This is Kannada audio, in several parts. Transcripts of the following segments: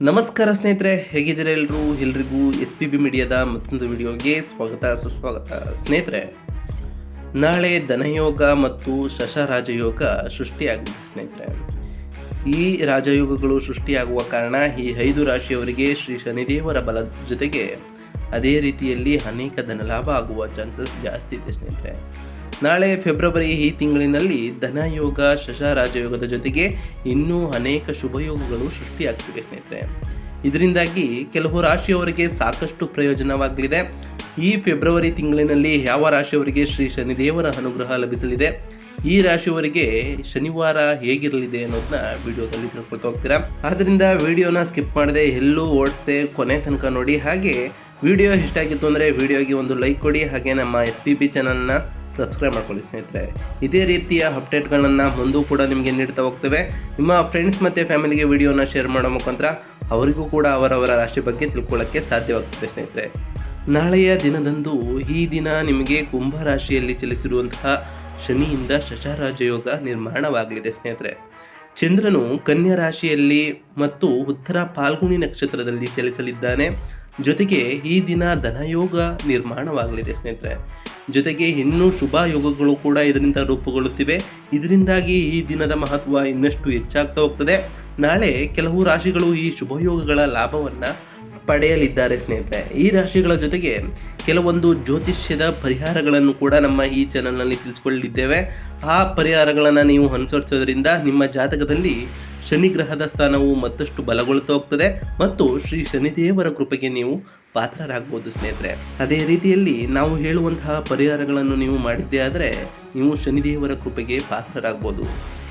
ನಮಸ್ಕಾರ ಸ್ನೇಹಿತರೆ, ಹೇಗಿದ್ದೀರಾ ಎಲ್ರಿಗೂ SPB ಮೀಡಿಯಾದ ಮತ್ತೊಂದು ವಿಡಿಯೋಗೆ ಸ್ವಾಗತ ಸುಸ್ವಾಗತ. ಸ್ನೇಹಿತರೆ, ನಾಳೆ ಧನಯೋಗ ಮತ್ತು ಶಶರಾಜಯೋಗ ಸೃಷ್ಟಿಯಾಗಿದೆ. ಸ್ನೇಹಿತರೆ, ಈ ರಾಜಯೋಗಗಳು ಸೃಷ್ಟಿಯಾಗುವ ಕಾರಣ ಈ 5 ರಾಶಿಯವರಿಗೆ ಶ್ರೀ ಶನಿದೇವರ ಬಲ ಜೊತೆಗೆ ಅದೇ ರೀತಿಯಲ್ಲಿ ಅನೇಕ ಧನಲಾಭ ಆಗುವ ಚಾನ್ಸಸ್ ಜಾಸ್ತಿ ಇದೆ. ಸ್ನೇಹಿತರೆ, ನಾಳೆ ಫೆಬ್ರವರಿ ಈ ತಿಂಗಳಿನಲ್ಲಿ ಧನಯೋಗ ಶಶರಾಜಯೋಗದ ಜೊತೆಗೆ ಇನ್ನೂ ಅನೇಕ ಶುಭಯೋಗಗಳು ಸೃಷ್ಟಿಯಾಗ್ತಿವೆ. ಸ್ನೇಹಿತರೆ, ಇದರಿಂದಾಗಿ ಕೆಲವು ರಾಶಿಯವರಿಗೆ ಸಾಕಷ್ಟು ಪ್ರಯೋಜನವಾಗಲಿದೆ. ಈ ಫೆಬ್ರವರಿ ತಿಂಗಳಿನಲ್ಲಿ ಯಾವ ರಾಶಿಯವರಿಗೆ ಶ್ರೀ ಶನಿದೇವರ ಅನುಗ್ರಹ ಲಭಿಸಲಿದೆ, ಈ ರಾಶಿಯವರಿಗೆ ಶನಿವಾರ ಹೇಗಿರಲಿದೆ ಅನ್ನೋದನ್ನ ವಿಡಿಯೋದಲ್ಲಿ ತಿಳ್ಕೊಳ್ತಾ ಹೋಗ್ತೀರಾ. ಆದ್ದರಿಂದ ವಿಡಿಯೋನ ಸ್ಕಿಪ್ ಮಾಡದೆ ಎಲ್ಲೂ ಓಡಿಸದೆ ಕೊನೆ ತನಕ ನೋಡಿ. ಹಾಗೆ ವಿಡಿಯೋ ಇಷ್ಟ ಆಗಿತ್ತು ಅಂದರೆ ವಿಡಿಯೋಗೆ ಒಂದು ಲೈಕ್ ಕೊಡಿ. ಹಾಗೆ ನಮ್ಮ SPB ಚಾನಲ್ನ ಸಬ್ಸ್ಕ್ರೈಬ್ ಮಾಡ್ಕೊಳ್ಳಿ. ಸ್ನೇಹಿತರೆ, ಇದೇ ರೀತಿಯ ಅಪ್ಡೇಟ್ಗಳನ್ನು ಮುಂದೂ ಕೂಡ ನಿಮಗೆ ನೀಡ್ತಾ ಹೋಗ್ತೇವೆ. ನಿಮ್ಮ ಫ್ರೆಂಡ್ಸ್ ಮತ್ತು ಫ್ಯಾಮಿಲಿಗೆ ವಿಡಿಯೋನ ಶೇರ್ ಮಾಡೋ ಮುಖಾಂತರ ಅವರಿಗೂ ಕೂಡ ಅವರವರ ರಾಶಿ ಬಗ್ಗೆ ತಿಳ್ಕೊಳ್ಳೋಕ್ಕೆ ಸಾಧ್ಯವಾಗ್ತದೆ. ಸ್ನೇಹಿತರೆ, ನಾಳೆಯ ದಿನದಂದು ಈ ದಿನ ನಿಮಗೆ ಕುಂಭ ರಾಶಿಯಲ್ಲಿ ಚಲಿಸಿರುವಂತಹ ಶನಿಯಿಂದ ಶಶರಾಜಯೋಗ ನಿರ್ಮಾಣವಾಗಲಿದೆ. ಸ್ನೇಹಿತರೆ, ಚಂದ್ರನು ಕನ್ಯಾ ರಾಶಿಯಲ್ಲಿ ಮತ್ತು ಉತ್ತರ ಫಾಲ್ಗುಣಿ ನಕ್ಷತ್ರದಲ್ಲಿ ಚಲಿಸಲಿದ್ದಾನೆ. ಜೊತೆಗೆ ಈ ದಿನ ಧನಯೋಗ ನಿರ್ಮಾಣವಾಗಲಿದೆ. ಸ್ನೇಹಿತರೆ, ಜೊತೆಗೆ ಇನ್ನೂ ಶುಭ ಯೋಗಗಳು ಕೂಡ ಇದರಿಂದ ರೂಪುಗೊಳ್ಳುತ್ತಿವೆ. ಇದರಿಂದಾಗಿ ಈ ದಿನದ ಮಹತ್ವ ಇನ್ನಷ್ಟು ಹೆಚ್ಚಾಗ್ತಾ ಹೋಗ್ತದೆ. ನಾಳೆ ಕೆಲವು ರಾಶಿಗಳು ಈ ಶುಭಯೋಗಗಳ ಲಾಭವನ್ನು ಪಡೆಯಲಿದ್ದಾರೆ. ಸ್ನೇಹಿತರೆ, ಈ ರಾಶಿಗಳ ಜೊತೆಗೆ ಕೆಲವೊಂದು ಜ್ಯೋತಿಷ್ಯದ ಪರಿಹಾರಗಳನ್ನು ಕೂಡ ನಮ್ಮ ಈ ಚಾನಲ್ನಲ್ಲಿ ತಿಳಿಸ್ಕೊಳ್ಳಿದ್ದೇವೆ. ಆ ಪರಿಹಾರಗಳನ್ನು ನೀವು ಅನುಸರಿಸೋದ್ರಿಂದ ನಿಮ್ಮ ಜಾತಕದಲ್ಲಿ ಶನಿ ಗ್ರಹದ ಸ್ಥಾನವು ಮತ್ತಷ್ಟು ಬಲಗೊಳ್ಳುತ್ತಾ ಹೋಗ್ತದೆ ಮತ್ತು ಶ್ರೀ ಶನಿದೇವರ ಕೃಪೆಗೆ ನೀವು ಪಾತ್ರರಾಗ್ಬೋದು. ಸ್ನೇಹಿತರೆ, ಅದೇ ರೀತಿಯಲ್ಲಿ ನಾವು ಹೇಳುವಂತಹ ಪರಿಹಾರಗಳನ್ನು ನೀವು ಮಾಡಿದ್ದೇ ಆದರೆ ನೀವು ಶನಿದೇವರ ಕೃಪೆಗೆ ಪಾತ್ರರಾಗ್ಬೋದು.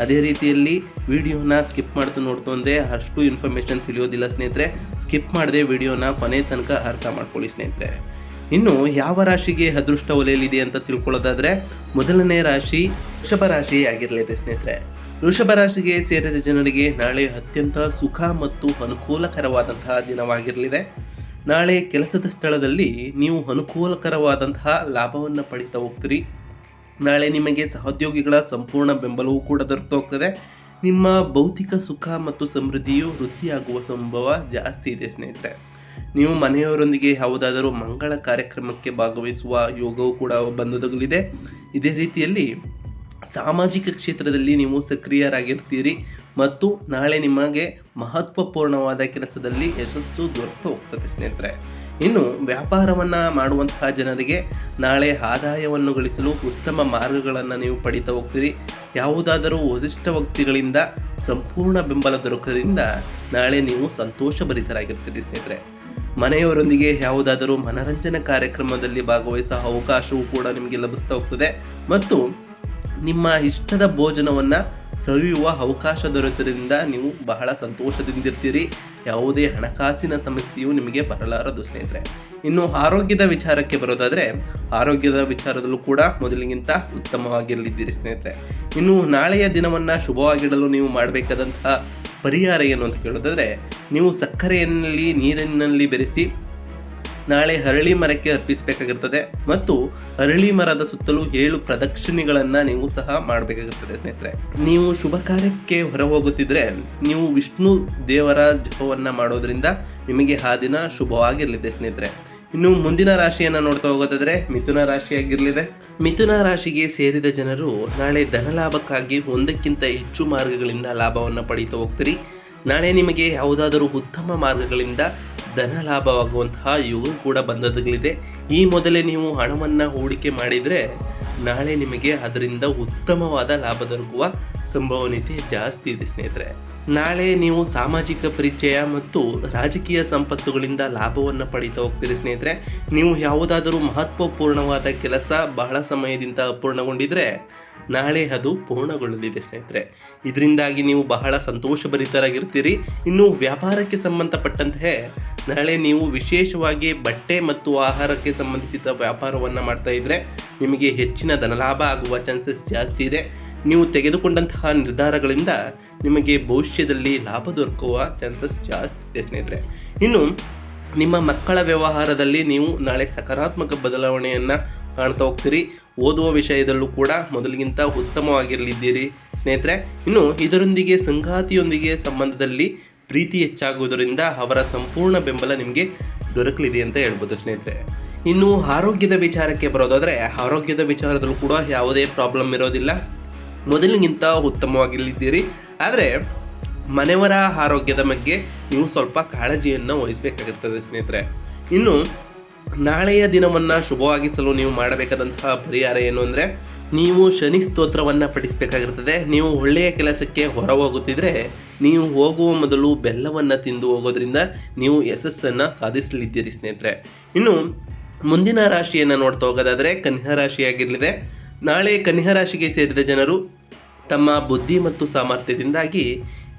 ಅದೇ ರೀತಿಯಲ್ಲಿ ವಿಡಿಯೋನ ಸ್ಕಿಪ್ ಮಾಡ್ತಾ ನೋಡ್ತು ಅಂದರೆ ಅಷ್ಟು ಇನ್ಫಾರ್ಮೇಷನ್ ತಿಳಿಯೋದಿಲ್ಲ. ಸ್ನೇಹಿತರೆ, ಸ್ಕಿಪ್ ಮಾಡದೆ ವಿಡಿಯೋನ ಕೊನೆ ತನಕ ಅರ್ಥ ಮಾಡ್ಕೊಳ್ಳಿ. ಸ್ನೇಹಿತರೆ, ಇನ್ನು ಯಾವ ರಾಶಿಗೆ ಅದೃಷ್ಟ ಒಲೆಯಲಿದೆ ಅಂತ ತಿಳ್ಕೊಳ್ಳೋದಾದರೆ ಮೊದಲನೇ ರಾಶಿ ವೃಷಭ ರಾಶಿ ಆಗಿರಲಿದೆ. ಸ್ನೇಹಿತರೆ, ವೃಷಭ ರಾಶಿಗೆ ಸೇರಿದ ಜನರಿಗೆ ನಾಳೆ ಅತ್ಯಂತ ಸುಖ ಮತ್ತು ಅನುಕೂಲಕರವಾದಂತಹ ದಿನವಾಗಿರಲಿದೆ. ನಾಳೆ ಕೆಲಸದ ಸ್ಥಳದಲ್ಲಿ ನೀವು ಅನುಕೂಲಕರವಾದಂತಹ ಲಾಭವನ್ನು ಪಡಿತಾ ಹೋಗ್ತೀರಿ. ನಾಳೆ ನಿಮಗೆ ಸಹೋದ್ಯೋಗಿಗಳ ಸಂಪೂರ್ಣ ಬೆಂಬಲವೂ ಕೂಡ ದೊರೆತು ಹೋಗ್ತದೆ. ನಿಮ್ಮ ಭೌತಿಕ ಸುಖ ಮತ್ತು ಸಮೃದ್ಧಿಯು ವೃದ್ಧಿಯಾಗುವ ಸಂಭವ ಜಾಸ್ತಿ ಇದೆ. ಸ್ನೇಹಿತರೆ, ನೀವು ಮನೆಯವರೊಂದಿಗೆ ಯಾವುದಾದರೂ ಮಂಗಳ ಕಾರ್ಯಕ್ರಮಕ್ಕೆ ಭಾಗವಹಿಸುವ ಯೋಗವೂ ಕೂಡ ಬಂದೊದಗಲಿದೆ. ಇದೇ ರೀತಿಯಲ್ಲಿ ಸಾಮಾಜಿಕ ಕ್ಷೇತ್ರದಲ್ಲಿ ನೀವು ಸಕ್ರಿಯರಾಗಿರ್ತೀರಿ ಮತ್ತು ನಾಳೆ ನಿಮಗೆ ಮಹತ್ವಪೂರ್ಣವಾದ ಕೆಲಸದಲ್ಲಿ ಯಶಸ್ಸು ದೊರೆತು ಹೋಗ್ತದೆ. ಸ್ನೇಹಿತರೆ, ಇನ್ನು ವ್ಯಾಪಾರವನ್ನು ಮಾಡುವಂತಹ ಜನರಿಗೆ ನಾಳೆ ಆದಾಯವನ್ನು ಗಳಿಸಲು ಉತ್ತಮ ಮಾರ್ಗಗಳನ್ನು ನೀವು ಪಡಿತಾ ಹೋಗ್ತೀರಿ. ಯಾವುದಾದರೂ ವರಿಷ್ಠ ವ್ಯಕ್ತಿಗಳಿಂದ ಸಂಪೂರ್ಣ ಬೆಂಬಲ ದೊರಕೋದ್ರಿಂದ ನಾಳೆ ನೀವು ಸಂತೋಷಭರಿತರಾಗಿರ್ತೀರಿ. ಸ್ನೇಹಿತರೆ, ಮನೆಯವರೊಂದಿಗೆ ಯಾವುದಾದರೂ ಮನರಂಜನಾ ಕಾರ್ಯಕ್ರಮದಲ್ಲಿ ಭಾಗವಹಿಸುವ ಅವಕಾಶವೂ ಕೂಡ ನಿಮಗೆ ಲಭಿಸ್ತಾ ಹೋಗ್ತದೆ ಮತ್ತು ನಿಮ್ಮ ಇಷ್ಟದ ಭೋಜನವನ್ನು ಸವಿಯುವ ಅವಕಾಶ ದೊರೆತರಿಂದ ನೀವು ಬಹಳ ಸಂತೋಷದಿಂದಿರ್ತೀರಿ. ಯಾವುದೇ ಹಣಕಾಸಿನ ಸಮಸ್ಯೆಯು ನಿಮಗೆ ಬರಲಾರದು. ಸ್ನೇಹಿತರೆ, ಇನ್ನು ಆರೋಗ್ಯದ ವಿಚಾರಕ್ಕೆ ಬರೋದಾದರೆ ಆರೋಗ್ಯದ ವಿಚಾರದಲ್ಲೂ ಕೂಡ ಮೊದಲಿಗಿಂತ ಉತ್ತಮವಾಗಿರಲಿದ್ದೀರಿ. ಸ್ನೇಹಿತರೆ, ಇನ್ನು ನಾಳೆಯ ದಿನವನ್ನು ಶುಭವಾಗಿಡಲು ನೀವು ಮಾಡಬೇಕಾದಂತಹ ಪರಿಹಾರ ಏನು ಅಂತ ಕೇಳೋದಾದರೆ ನೀವು ಸಕ್ಕರೆಯಲ್ಲಿ ನೀರಿನಲ್ಲಿ ಬೆರೆಸಿ ನಾಳೆ ಅರಳಿ ಮರಕ್ಕೆ ಅರ್ಪಿಸಬೇಕಾಗಿರ್ತದೆ ಮತ್ತು ಅರಳಿ ಮರದ ಸುತ್ತಲೂ 7 ಪ್ರದಕ್ಷಿಣೆಗಳನ್ನು ನೀವು ಸಹ ಮಾಡಬೇಕಾಗಿರ್ತದೆ. ಸ್ನೇಹಿತರೆ, ನೀವು ಶುಭ ಕಾರ್ಯಕ್ಕೆ ಹೊರ ಹೋಗುತ್ತಿದ್ರೆ ನೀವು ವಿಷ್ಣು ದೇವರ ಜಪವನ್ನು ಮಾಡೋದ್ರಿಂದ ನಿಮಗೆ ಆ ದಿನ ಶುಭವಾಗಿರಲಿದೆ. ಸ್ನೇಹಿತರೆ, ಇನ್ನು ಮುಂದಿನ ರಾಶಿಯನ್ನು ನೋಡ್ತಾ ಹೋಗೋದಾದರೆ ಮಿಥುನ ರಾಶಿಯಾಗಿರಲಿದೆ. ಮಿಥುನ ರಾಶಿಗೆ ಸೇರಿದ ಜನರು ನಾಳೆ ಧನಲಾಭಕ್ಕಾಗಿ ಒಂದಕ್ಕಿಂತ ಹೆಚ್ಚು ಮಾರ್ಗಗಳಿಂದ ಲಾಭವನ್ನು ಪಡೀತಾ ಹೋಗ್ತೀರಿ. ನಾಳೆ ನಿಮಗೆ ಯಾವುದಾದರೂ ಉತ್ತಮ ಮಾರ್ಗಗಳಿಂದ ಧನ ಲಾಭವಾಗುವಂತಹ ಯೋಗ ಕೂಡ ಬಂದೊದಗಲಿದೆ. ಈ ಮೊದಲೇ ನೀವು ಹಣವನ್ನು ಹೂಡಿಕೆ ಮಾಡಿದರೆ ನಾಳೆ ನಿಮಗೆ ಅದರಿಂದ ಉತ್ತಮವಾದ ಲಾಭ ದೊರಕುವ ಸಂಭವನೀಯತೆ ಜಾಸ್ತಿ ಇದೆ. ಸ್ನೇಹಿತರೆ, ನಾಳೆ ನೀವು ಸಾಮಾಜಿಕ ಪರಿಚಯ ಮತ್ತು ರಾಜಕೀಯ ಸಂಪತ್ತುಗಳಿಂದ ಲಾಭವನ್ನು ಪಡೀತಾ ಹೋಗ್ತೀರಿ. ಸ್ನೇಹಿತರೆ, ನೀವು ಯಾವುದಾದರೂ ಮಹತ್ವಪೂರ್ಣವಾದ ಕೆಲಸ ಬಹಳ ಸಮಯದಿಂದ ಅಪೂರ್ಣಗೊಂಡಿದ್ರೆ ನಾಳೆ ಅದು ಪೂರ್ಣಗೊಳ್ಳಲಿದೆ. ಸ್ನೇಹಿತರೆ, ಇದರಿಂದಾಗಿ ನೀವು ಬಹಳ ಸಂತೋಷಭರಿತರಾಗಿರ್ತೀರಿ. ಇನ್ನು ವ್ಯಾಪಾರಕ್ಕೆ ಸಂಬಂಧಪಟ್ಟಂತೆ ನಾಳೆ ನೀವು ವಿಶೇಷವಾಗಿ ಬಟ್ಟೆ ಮತ್ತು ಆಹಾರಕ್ಕೆ ಸಂಬಂಧಿಸಿದ ವ್ಯಾಪಾರವನ್ನು ಮಾಡ್ತಾ ಇದ್ದರೆ ನಿಮಗೆ ಹೆಚ್ಚಿನ ಧನಲಾಭ ಆಗುವ ಚಾನ್ಸಸ್ ಜಾಸ್ತಿ ಇದೆ. ನೀವು ತೆಗೆದುಕೊಂಡಂತಹ ನಿರ್ಧಾರಗಳಿಂದ ನಿಮಗೆ ಭವಿಷ್ಯದಲ್ಲಿ ಲಾಭ ದೊರಕುವ ಚಾನ್ಸಸ್ ಜಾಸ್ತಿ ಇದೆ. ಸ್ನೇಹಿತರೆ, ಇನ್ನು ನಿಮ್ಮ ಮಕ್ಕಳ ವ್ಯವಹಾರದಲ್ಲಿ ನೀವು ನಾಳೆ ಸಕಾರಾತ್ಮಕ ಬದಲಾವಣೆಯನ್ನು ಕಾಣ್ತಾ ಹೋಗ್ತೀರಿ. ಓದುವ ವಿಷಯದಲ್ಲೂ ಕೂಡ ಮೊದಲಿಗಿಂತ ಉತ್ತಮವಾಗಿರಲಿದ್ದೀರಿ ಸ್ನೇಹಿತರೆ. ಇನ್ನು ಇದರೊಂದಿಗೆ ಸಂಗಾತಿಯೊಂದಿಗೆ ಸಂಬಂಧದಲ್ಲಿ ಪ್ರೀತಿ ಹೆಚ್ಚಾಗುವುದರಿಂದ ಅವರ ಸಂಪೂರ್ಣ ಬೆಂಬಲ ನಿಮಗೆ ದೊರಕಲಿದೆ ಅಂತ ಹೇಳ್ಬೋದು ಸ್ನೇಹಿತರೆ. ಇನ್ನು ಆರೋಗ್ಯದ ವಿಚಾರಕ್ಕೆ ಬರೋದಾದರೆ, ಆರೋಗ್ಯದ ವಿಚಾರದಲ್ಲೂ ಕೂಡ ಯಾವುದೇ ಪ್ರಾಬ್ಲಮ್ ಇರೋದಿಲ್ಲ, ಮೊದಲಿಗಿಂತ ಉತ್ತಮವಾಗಿಲ್ಲಿದ್ದೀರಿ. ಆದರೆ ಮನೆಯವರ ಆರೋಗ್ಯದ ಬಗ್ಗೆ ನೀವು ಸ್ವಲ್ಪ ಕಾಳಜಿಯನ್ನು ವಹಿಸಬೇಕಾಗಿರ್ತದೆ ಸ್ನೇಹಿತರೆ. ಇನ್ನು ನಾಳೆಯ ದಿನವನ್ನು ಶುಭವಾಗಿಸಲು ನೀವು ಮಾಡಬೇಕಾದಂತಹ ಪರಿಹಾರ ಏನು ಅಂದರೆ, ನೀವು ಶನಿ ಸ್ತೋತ್ರವನ್ನು ಪಠಿಸಬೇಕಾಗಿರ್ತದೆ. ನೀವು ಒಳ್ಳೆಯ ಕೆಲಸಕ್ಕೆ ಹೊರ ಹೋಗುತ್ತಿದ್ದರೆ ನೀವು ಹೋಗುವ ಮೊದಲು ಬೆಲ್ಲವನ್ನು ತಿಂದು ಹೋಗೋದ್ರಿಂದ ನೀವು ಯಶಸ್ಸನ್ನು ಸಾಧಿಸಲಿದ್ದೀರಿ ಸ್ನೇಹಿತರೆ. ಇನ್ನು ಮುಂದಿನ ರಾಶಿಯನ್ನು ನೋಡ್ತಾ ಹೋಗೋದಾದರೆ ಕನ್ಯಾ ರಾಶಿಯಾಗಿರಲಿದೆ. ನಾಳೆ ಕನ್ಯಾ ರಾಶಿಗೆ ಸೇರಿದ ಜನರು ತಮ್ಮ ಬುದ್ಧಿ ಮತ್ತು ಸಾಮರ್ಥ್ಯದಿಂದಾಗಿ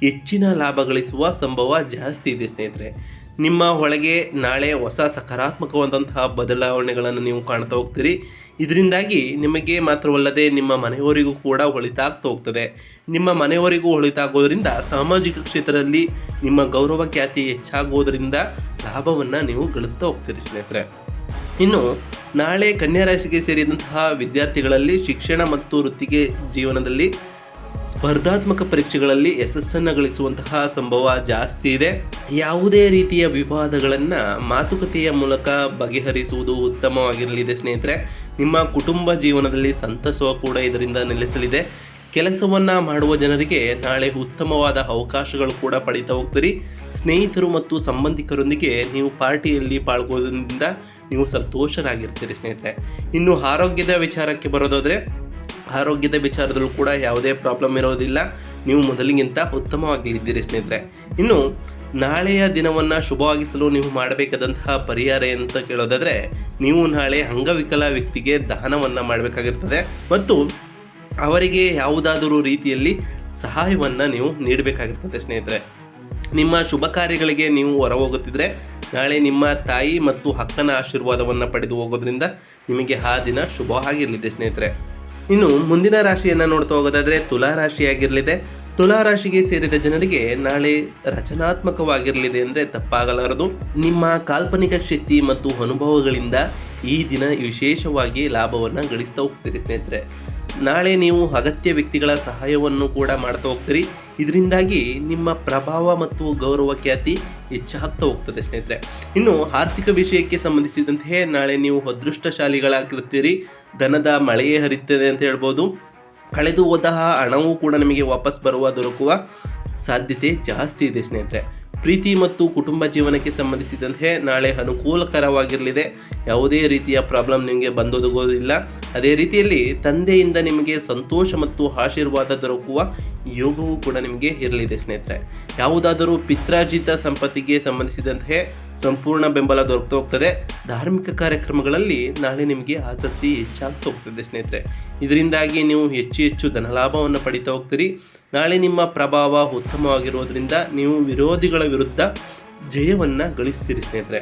ಹೆಚ್ಚಿನ ಲಾಭ ಗಳಿಸುವ ಸಂಭವ ಜಾಸ್ತಿ ಇದೆ ಸ್ನೇಹಿತರೆ. ನಿಮ್ಮ ಒಳಗೆ ನಾಳೆ ಹೊಸ ಸಕಾರಾತ್ಮಕವಾದಂತಹ ಬದಲಾವಣೆಗಳನ್ನು ನೀವು ಕಾಣ್ತಾ ಹೋಗ್ತೀರಿ. ಇದರಿಂದಾಗಿ ನಿಮಗೆ ಮಾತ್ರವಲ್ಲದೆ ನಿಮ್ಮ ಮನೆಯವರಿಗೂ ಕೂಡ ಒಳಿತಾಗ್ತಾ ಹೋಗ್ತದೆ. ನಿಮ್ಮ ಮನೆಯವರಿಗೂ ಒಳಿತಾಗೋದ್ರಿಂದ ಸಾಮಾಜಿಕ ಕ್ಷೇತ್ರದಲ್ಲಿ ನಿಮ್ಮ ಗೌರವ ಖ್ಯಾತಿ ಹೆಚ್ಚಾಗೋದ್ರಿಂದ ಲಾಭವನ್ನು ನೀವು ಗಳಿಸ್ತಾ ಹೋಗ್ತೀರಿ ಸ್ನೇಹಿತರೆ. ಇನ್ನು ನಾಳೆ ಕನ್ಯಾ ರಾಶಿಗೆ ಸೇರಿದಂತಹ ವಿದ್ಯಾರ್ಥಿಗಳಲ್ಲಿ ಶಿಕ್ಷಣ ಮತ್ತು ವೃತ್ತಿಗೆ ಜೀವನದಲ್ಲಿ ಸ್ಪರ್ಧಾತ್ಮಕ ಪರೀಕ್ಷೆಗಳಲ್ಲಿ ಯಶಸ್ಸನ್ನು ಗಳಿಸುವಂತಹ ಸಂಭವ ಜಾಸ್ತಿ ಇದೆ. ಯಾವುದೇ ರೀತಿಯ ವಿವಾದಗಳನ್ನು ಮಾತುಕತೆಯ ಮೂಲಕ ಬಗೆಹರಿಸುವುದು ಉತ್ತಮವಾಗಿರಲಿದೆ ಸ್ನೇಹಿತರೆ. ನಿಮ್ಮ ಕುಟುಂಬ ಜೀವನದಲ್ಲಿ ಸಂತಸ ಕೂಡ ಇದರಿಂದ ನೆಲೆಸಲಿದೆ. ಕೆಲಸವನ್ನು ಮಾಡುವ ಜನರಿಗೆ ನಾಳೆ ಉತ್ತಮವಾದ ಅವಕಾಶಗಳು ಕೂಡ ಪಡೀತಾ ಹೋಗ್ತೀರಿ. ಸ್ನೇಹಿತರು ಮತ್ತು ಸಂಬಂಧಿಕರೊಂದಿಗೆ ನೀವು ಪಾರ್ಟಿಯಲ್ಲಿ ಪಾಲ್ಗೊಳ್ಳೋದ್ರಿಂದ ನೀವು ಸಂತೋಷರಾಗಿರ್ತೀರಿ ಸ್ನೇಹಿತರೆ. ಇನ್ನು ಆರೋಗ್ಯದ ವಿಚಾರಕ್ಕೆ ಬರೋದಾದರೆ, ಆರೋಗ್ಯದ ವಿಚಾರದಲ್ಲೂ ಕೂಡ ಯಾವುದೇ ಪ್ರಾಬ್ಲಮ್ ಇರೋದಿಲ್ಲ, ನೀವು ಮೊದಲಿಗಿಂತ ಉತ್ತಮವಾಗಿದ್ದೀರಿ ಸ್ನೇಹಿತರೆ. ಇನ್ನು ನಾಳೆಯ ದಿನವನ್ನು ಶುಭವಾಗಿಸಲು ನೀವು ಮಾಡಬೇಕಾದಂತಹ ಪರಿಹಾರ ಅಂತ ಕೇಳೋದಾದರೆ, ನೀವು ನಾಳೆ ಅಂಗವಿಕಲ ವ್ಯಕ್ತಿಗೆ ದಾನವನ್ನು ಮಾಡಬೇಕಾಗಿರ್ತದೆ ಮತ್ತು ಅವರಿಗೆ ಯಾವುದಾದರೂ ರೀತಿಯಲ್ಲಿ ಸಹಾಯವನ್ನು ನೀವು ನೀಡಬೇಕಾಗಿರ್ತದೆ ಸ್ನೇಹಿತರೆ. ನಿಮ್ಮ ಶುಭ ಕಾರ್ಯಗಳಿಗೆ ನೀವು ಹೊರ ಹೋಗುತ್ತಿದ್ದರೆ ನಾಳೆ ನಿಮ್ಮ ತಾಯಿ ಮತ್ತು ಅಕ್ಕನ ಆಶೀರ್ವಾದವನ್ನು ಪಡೆದು ಹೋಗೋದ್ರಿಂದ ನಿಮಗೆ ಆ ದಿನ ಶುಭವಾಗಿರಲಿದೆ ಸ್ನೇಹಿತರೆ. ಇನ್ನು ಮುಂದಿನ ರಾಶಿಯನ್ನು ನೋಡ್ತಾ ಹೋಗೋದಾದರೆ ತುಲಾ ರಾಶಿಯಾಗಿರಲಿದೆ. ತುಲಾ ರಾಶಿಗೆ ಸೇರಿದ ಜನರಿಗೆ ನಾಳೆ ರಚನಾತ್ಮಕವಾಗಿರಲಿದೆ ಅಂದರೆ ತಪ್ಪಾಗಲಾರದು. ನಿಮ್ಮ ಕಾಲ್ಪನಿಕ ಶಕ್ತಿ ಮತ್ತು ಅನುಭವಗಳಿಂದ ಈ ದಿನ ವಿಶೇಷವಾಗಿ ಲಾಭವನ್ನು ಗಳಿಸ್ತಾ ಹೋಗ್ತೀರಿ ಸ್ನೇಹಿತರೆ. ನಾಳೆ ನೀವು ಅಗತ್ಯ ವ್ಯಕ್ತಿಗಳ ಸಹಾಯವನ್ನು ಕೂಡ ಮಾಡ್ತಾ ಹೋಗ್ತೀರಿ. ಇದರಿಂದಾಗಿ ನಿಮ್ಮ ಪ್ರಭಾವ ಮತ್ತು ಗೌರವ ಖ್ಯಾತಿ ಹೆಚ್ಚಾಗ್ತಾ ಹೋಗ್ತದೆ ಸ್ನೇಹಿತರೆ. ಇನ್ನು ಆರ್ಥಿಕ ವಿಷಯಕ್ಕೆ ಸಂಬಂಧಿಸಿದಂತೆ ನಾಳೆ ನೀವು ಅದೃಷ್ಟಶಾಲಿಗಳಾಗಿರ್ತೀರಿ. ಧನದ ಮಳೆಯೇ ಹರಿಯುತ್ತದೆ ಅಂತ ಹೇಳ್ಬೋದು. ಕಳೆದು ಹೋದ ಹಣವೂ ಕೂಡ ನಿಮಗೆ ವಾಪಸ್ ದೊರಕುವ ಸಾಧ್ಯತೆ ಜಾಸ್ತಿ ಇದೆ ಸ್ನೇಹಿತರೆ. ಪ್ರೀತಿ ಮತ್ತು ಕುಟುಂಬ ಜೀವನಕ್ಕೆ ಸಂಬಂಧಿಸಿದಂತೆ ನಾಳೆ ಅನುಕೂಲಕರವಾಗಿರಲಿದೆ. ಯಾವುದೇ ರೀತಿಯ ಪ್ರಾಬ್ಲಮ್ ನಿಮಗೆ ಬಂದೊದಗೋದಿಲ್ಲ. ಅದೇ ರೀತಿಯಲ್ಲಿ ತಂದೆಯಿಂದ ನಿಮಗೆ ಸಂತೋಷ ಮತ್ತು ಆಶೀರ್ವಾದ ದೊರಕುವ ಯೋಗವೂ ಕೂಡ ನಿಮಗೆ ಇರಲಿದೆ ಸ್ನೇಹಿತರೆ. ಯಾವುದಾದರೂ ಪಿತ್ರಾರ್ಜಿತ ಸಂಪತ್ತಿಗೆ ಸಂಬಂಧಿಸಿದಂತೆ ಸಂಪೂರ್ಣ ಬೆಂಬಲ ದೊರಕ್ತಾ ಹೋಗ್ತದೆ. ಧಾರ್ಮಿಕ ಕಾರ್ಯಕ್ರಮಗಳಲ್ಲಿ ನಾಳೆ ನಿಮಗೆ ಆಸಕ್ತಿ ಹೆಚ್ಚಾಗ್ತಾ ಹೋಗ್ತದೆ ಸ್ನೇಹಿತರೆ. ಇದರಿಂದಾಗಿ ನೀವು ಹೆಚ್ಚು ಧನಲಾಭವನ್ನು ಪಡಿತಾ ಹೋಗ್ತೀರಿ. ನಾಳೆ ನಿಮ್ಮ ಪ್ರಭಾವ ಉತ್ತಮವಾಗಿರೋದ್ರಿಂದ ನೀವು ವಿರೋಧಿಗಳ ವಿರುದ್ಧ ಜಯವನ್ನು ಗಳಿಸ್ತೀರಿ ಸ್ನೇಹಿತರೆ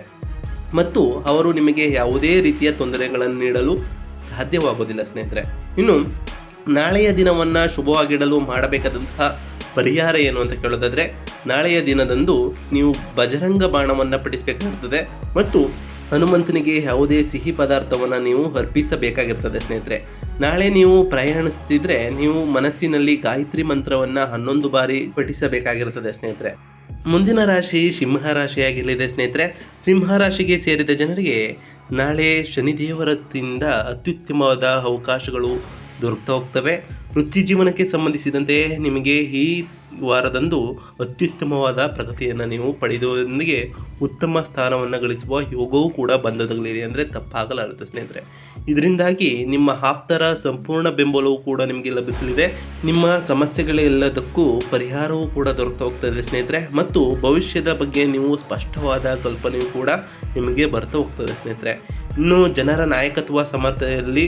ಮತ್ತು ಅವರು ನಿಮಗೆ ಯಾವುದೇ ರೀತಿಯ ತೊಂದರೆಗಳನ್ನು ನೀಡಲು ಸಾಧ್ಯವಾಗೋದಿಲ್ಲ ಸ್ನೇಹಿತರೆ. ಇನ್ನು ನಾಳೆಯ ದಿನವನ್ನು ಶುಭವಾಗಿಡಲು ಮಾಡಬೇಕಾದಂತಹ ಪರಿಹಾರ ಏನು ಅಂತ ಕೇಳೋದಾದರೆ, ನಾಳೆಯ ದಿನದಂದು ನೀವು ಬಜರಂಗ ಬಾಣವನ್ನು ಪಠಿಸಬೇಕಾಗಿರ್ತದೆ ಮತ್ತು ಹನುಮಂತನಿಗೆ ಯಾವುದೇ ಸಿಹಿ ಪದಾರ್ಥವನ್ನು ನೀವು ಅರ್ಪಿಸಬೇಕಾಗಿರ್ತದೆ ಸ್ನೇಹಿತರೆ. ನಾಳೆ ನೀವು ಪ್ರಯಾಣಿಸುತ್ತಿದ್ದರೆ ನೀವು ಮನಸ್ಸಿನಲ್ಲಿ ಗಾಯತ್ರಿ ಮಂತ್ರವನ್ನು 11 ಬಾರಿ ಪಠಿಸಬೇಕಾಗಿರುತ್ತದೆ ಸ್ನೇಹಿತರೆ. ಮುಂದಿನ ರಾಶಿ ಸಿಂಹ ರಾಶಿಯಾಗಿರಲಿದೆ ಸ್ನೇಹಿತರೆ. ಸಿಂಹ ರಾಶಿಗೆ ಸೇರಿದ ಜನರಿಗೆ ನಾಳೆ ಶನಿದೇವರದಿಂದ ಅತ್ಯುತ್ತಮವಾದ ಅವಕಾಶಗಳು ದೊರಕ್ತಾ ಹೋಗ್ತವೆ. ವೃತ್ತಿ ಜೀವನಕ್ಕೆ ಸಂಬಂಧಿಸಿದಂತೆ ನಿಮಗೆ ಈ ವಾರದಂದು ಅತ್ಯುತ್ತಮವಾದ ಪ್ರಗತಿಯನ್ನು ನೀವು ಪಡೆಯುವುದರೊಂದಿಗೆ ಉತ್ತಮ ಸ್ಥಾನವನ್ನು ಗಳಿಸುವ ಯೋಗವೂ ಕೂಡ ಬಂದೊದಗಲಿದೆ ಅಂದರೆ ತಪ್ಪಾಗಲಾರದು ಸ್ನೇಹಿತರೆ. ಇದರಿಂದಾಗಿ ನಿಮ್ಮ ಆಪ್ತರ ಸಂಪೂರ್ಣ ಬೆಂಬಲವೂ ಕೂಡ ನಿಮಗೆ ಲಭಿಸಲಿದೆ. ನಿಮ್ಮ ಸಮಸ್ಯೆಗಳೆಲ್ಲದಕ್ಕೂ ಪರಿಹಾರವೂ ಕೂಡ ದೊರಕ್ತಾ ಹೋಗ್ತದೆ ಸ್ನೇಹಿತರೆ ಮತ್ತು ಭವಿಷ್ಯದ ಬಗ್ಗೆ ನೀವು ಸ್ಪಷ್ಟವಾದ ಕಲ್ಪನೆಯೂ ಕೂಡ ನಿಮಗೆ ಬರ್ತಾ ಹೋಗ್ತದೆ ಸ್ನೇಹಿತರೆ. ಇನ್ನು ಜನರ ನಾಯಕತ್ವ ಸಮರ್ಥದಲ್ಲಿ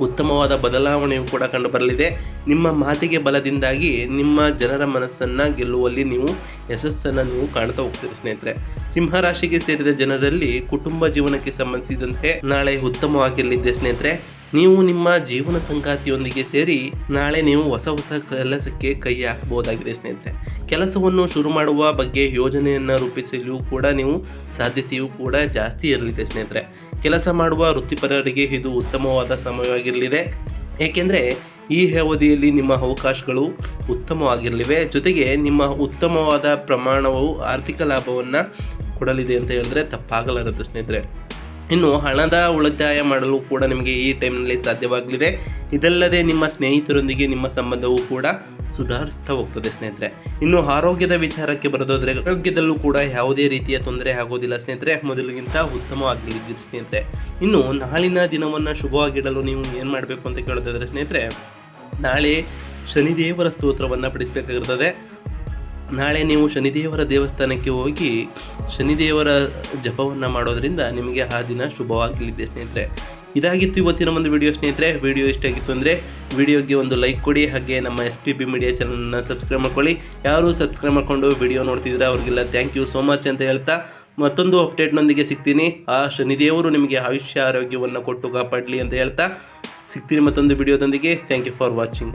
ಉತ್ತಮವಾದ ಬದಲಾವಣೆಯೂ ಕೂಡ ಕಂಡುಬರಲಿದೆ. ನಿಮ್ಮ ಮಾತಿಗೆ ಬಲದಿಂದಾಗಿ ನಿಮ್ಮ ಜನರ ಮನಸ್ಸನ್ನು ಗೆಲ್ಲುವಲ್ಲಿ ನೀವು ಯಶಸ್ಸನ್ನು ನೀವು ಕಾಣ್ತಾ ಹೋಗ್ತೀರಿ ಸ್ನೇಹಿತರೆ. ಸಿಂಹ ರಾಶಿಗೆ ಸೇರಿದ ಜನರಲ್ಲಿ ಕುಟುಂಬ ಜೀವನಕ್ಕೆ ಸಂಬಂಧಿಸಿದಂತೆ ನಾಳೆ ಉತ್ತಮವಾಗಿರಲಿದೆ ಸ್ನೇಹಿತರೆ. ನೀವು ನಿಮ್ಮ ಜೀವನ ಸಂಗಾತಿಯೊಂದಿಗೆ ಸೇರಿ ನಾಳೆ ನೀವು ಹೊಸ ಕೆಲಸಕ್ಕೆ ಕೈ ಹಾಕಬಹುದಾಗಿದೆ ಸ್ನೇಹಿತರೆ. ಕೆಲಸವನ್ನು ಶುರು ಮಾಡುವ ಬಗ್ಗೆ ಯೋಜನೆಯನ್ನು ರೂಪಿಸಲು ಕೂಡ ನೀವು ಸಾಧ್ಯತೆಯೂ ಕೂಡ ಜಾಸ್ತಿ ಇರಲಿದೆ ಸ್ನೇಹಿತರೆ. ಕೆಲಸ ಮಾಡುವ ವೃತ್ತಿಪರರಿಗೆ ಇದು ಉತ್ತಮವಾದ ಸಮಯವಾಗಿರಲಿದೆ. ಏಕೆಂದರೆ ಈ ಅವಧಿಯಲ್ಲಿ ನಿಮ್ಮ ಅವಕಾಶಗಳು ಉತ್ತಮವಾಗಿರಲಿವೆ. ಜೊತೆಗೆ ನಿಮ್ಮ ಉತ್ತಮವಾದ ಪ್ರಮಾಣವು ಆರ್ಥಿಕ ಲಾಭವನ್ನು ಕೊಡಲಿದೆ ಅಂತ ಹೇಳಿದ್ರೆ ತಪ್ಪಾಗಲಾರದು ಸ್ನೇಹಿತರೆ. ಇನ್ನು ಹಣದ ಉಳಿತಾಯ ಮಾಡಲು ಕೂಡ ನಿಮಗೆ ಈ ಟೈಮ್ನಲ್ಲಿ ಸಾಧ್ಯವಾಗಲಿದೆ. ಇದಲ್ಲದೆ ನಿಮ್ಮ ಸ್ನೇಹಿತರೊಂದಿಗೆ ನಿಮ್ಮ ಸಂಬಂಧವು ಕೂಡ ಸುಧಾರಿಸ್ತಾ ಹೋಗ್ತದೆ ಸ್ನೇಹಿತರೆ. ಇನ್ನು ಆರೋಗ್ಯದ ವಿಚಾರಕ್ಕೆ ಬರೋದಾದರೆ ಆರೋಗ್ಯದಲ್ಲೂ ಕೂಡ ಯಾವುದೇ ರೀತಿಯ ತೊಂದರೆ ಆಗೋದಿಲ್ಲ ಸ್ನೇಹಿತರೆ, ಮೊದಲಿಗಿಂತ ಉತ್ತಮವಾಗಿದ್ದೀರಿ ಸ್ನೇಹಿತರೆ. ಇನ್ನು ನಾಳಿನ ದಿನವನ್ನು ಶುಭವಾಗಿಡಲು ನೀವು ಏನು ಮಾಡಬೇಕು ಅಂತ ಕೇಳೋದಾದರೆ ಸ್ನೇಹಿತರೆ, ನಾಳೆ ಶನಿದೇವರ ಸ್ತೋತ್ರವನ್ನು ಪಡಿಸಬೇಕಾಗಿರ್ತದೆ. ನಾಳೆ ನೀವು ಶನಿದೇವರ ದೇವಸ್ಥಾನಕ್ಕೆ ಹೋಗಿ ಶನಿದೇವರ ಜಪವನ್ನು ಮಾಡೋದ್ರಿಂದ ನಿಮಗೆ ಆ ದಿನ ಶುಭವಾಗಲಿದೆ ಸ್ನೇಹಿತರೆ. ಇದಾಗಿತ್ತು ಇವತ್ತಿನ ಒಂದು ವಿಡಿಯೋ ಸ್ನೇಹಿತರೆ. ವಿಡಿಯೋ ಇಷ್ಟ ಆಗಿತ್ತು ಅಂದರೆ ವಿಡಿಯೋಗೆ ಒಂದು ಲೈಕ್ ಕೊಡಿ, ಹಾಗೆ ನಮ್ಮ SPB ಮೀಡಿಯಾ ಚಾನಲನ್ನು ಸಬ್ಸ್ಕ್ರೈಬ್ ಮಾಡ್ಕೊಳ್ಳಿ. ಯಾರು ಸಬ್ಸ್ಕ್ರೈಬ್ ಮಾಡಿಕೊಂಡು ವಿಡಿಯೋ ನೋಡ್ತಿದ್ರೆ ಅವ್ರಿಗೆಲ್ಲ ಥ್ಯಾಂಕ್ ಯು ಸೋ ಮಚ್ ಅಂತ ಹೇಳ್ತಾ ಮತ್ತೊಂದು ಅಪ್ಡೇಟ್ನೊಂದಿಗೆ ಸಿಗ್ತೀನಿ. ಆ ಶನಿದೇವರು ನಿಮಗೆ ಆಯುಷ್ಯ ಆರೋಗ್ಯವನ್ನು ಕೊಟ್ಟು ಕಾಪಾಡಲಿ ಅಂತ ಹೇಳ್ತಾ ಸಿಗ್ತೀನಿ ಮತ್ತೊಂದು ವಿಡಿಯೋದೊಂದಿಗೆ. Thank you for watching.